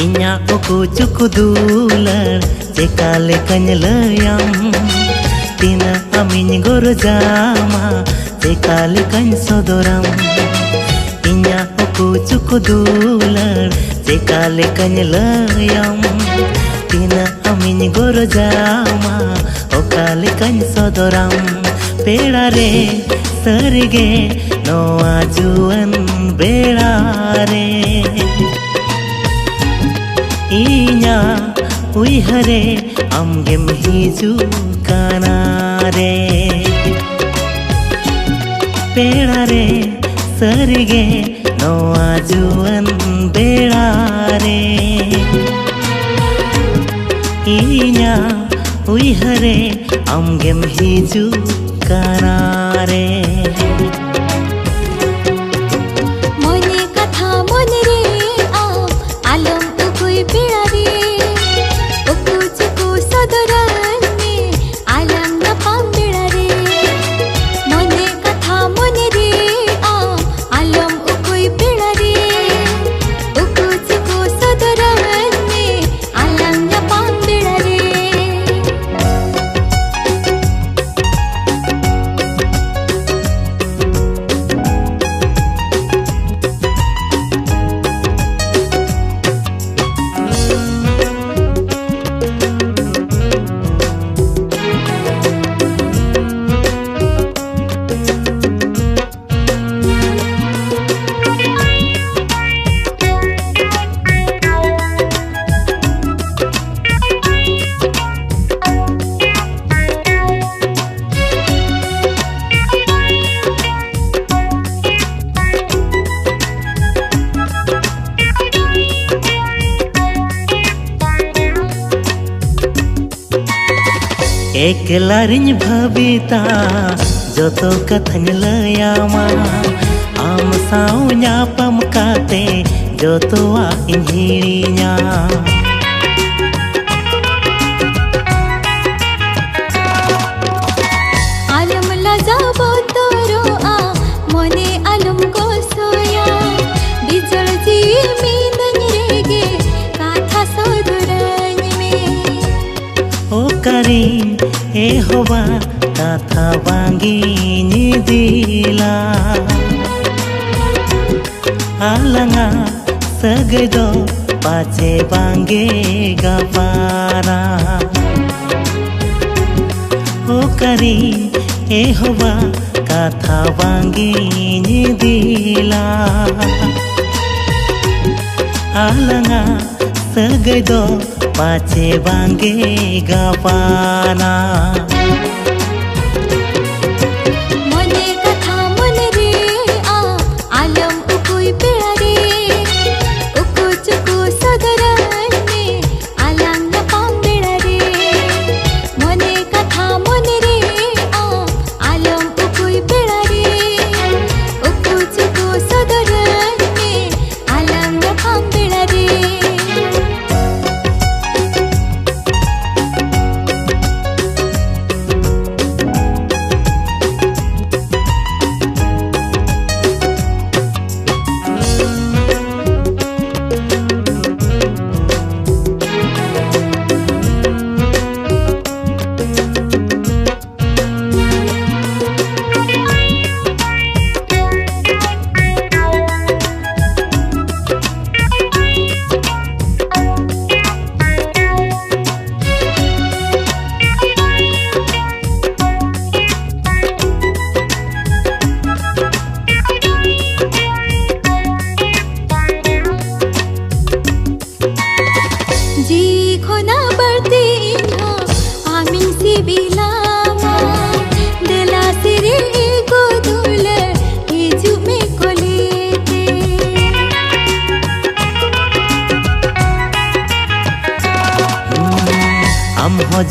इन्या उकु चुकु दुलर चेकाले कन्यलयम तीना अमिन गोरजामा चेकाले कन सोदोरम इन्या उकु चुकु दुलर चेकाले कन्यलयम तीना अमिन गोरजामा ओकाले कन सोदोरम पेड़ा रे सरगे नोआ जुअन बेड़ा रे इन्या उइहरे आमगेम हिजू काना रे पेड़ा रे सरगे नोआ जुअन बेड़ा रे इन्या उइहरे आमगेम हिजू काना रे एकला रिंज भविता जोतो कथन लयामा आम साउ न्यापम काते जोतोआ इंहिड़िया आलम लजाबो तोरो आ मोने आलम गोसोया बिजल जी मीनन रेगे काथा सोदुरन में ओ करी ए होवा काथा बांगी निदिला आलंगा सगदो पाचे बांगे गवारा ओ करी ए होवा काथा बांगी निदिला आलंगा सगदो पाचे बांगे गवाना मोने कथा मोने रे आ आलम उकुई पेड़ा रे उकु चुकु सदरन में आलम न पांबेड़ा रे मोने कथा मोने रे आ आलम उकुई पेड़ा रे उकु चुकु सदरन में आलम न पांबेड़ा रे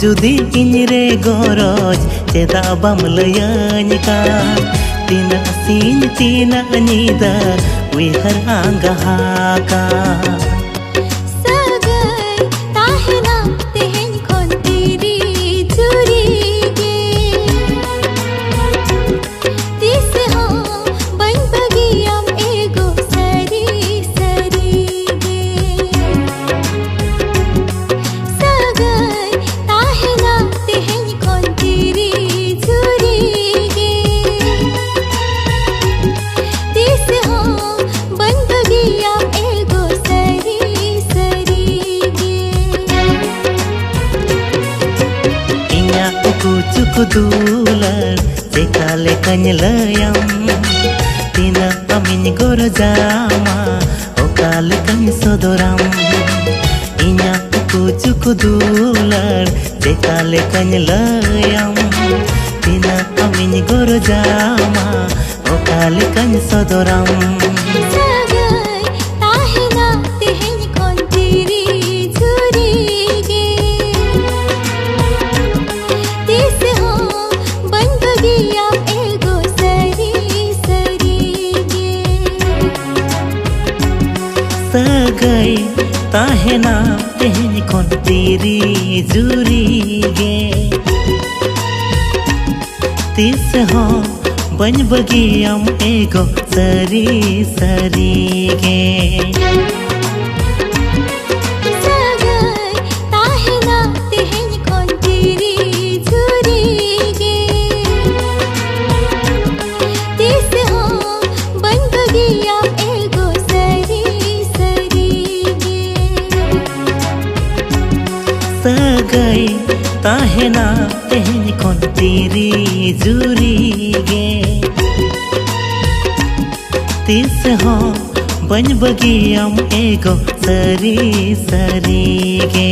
जुदी इनरे गरज चेदा बाम लयान का तीना सीन तीना नीदा उइहर आंगहा का dular Cekale kanyelayam Tina amin gorojama Okale kami sodoram Inya cucu dular Cekale kanyelayam Tina amin gorojama Okale kami sodoram Sagai tahena tehen kon tiri zurige Tis ho ban bagiya ego sari sarige Sagai tahena tehen kon tiri zurige Tis ho ban bagiyam ego sari sarige Sagai tahena tehen kon tiri zurige Tis ho ban bagiya ego sari sarige Sagai tahena tehen kon tiri zurige Tis ho ban bagiyam ego sari sarige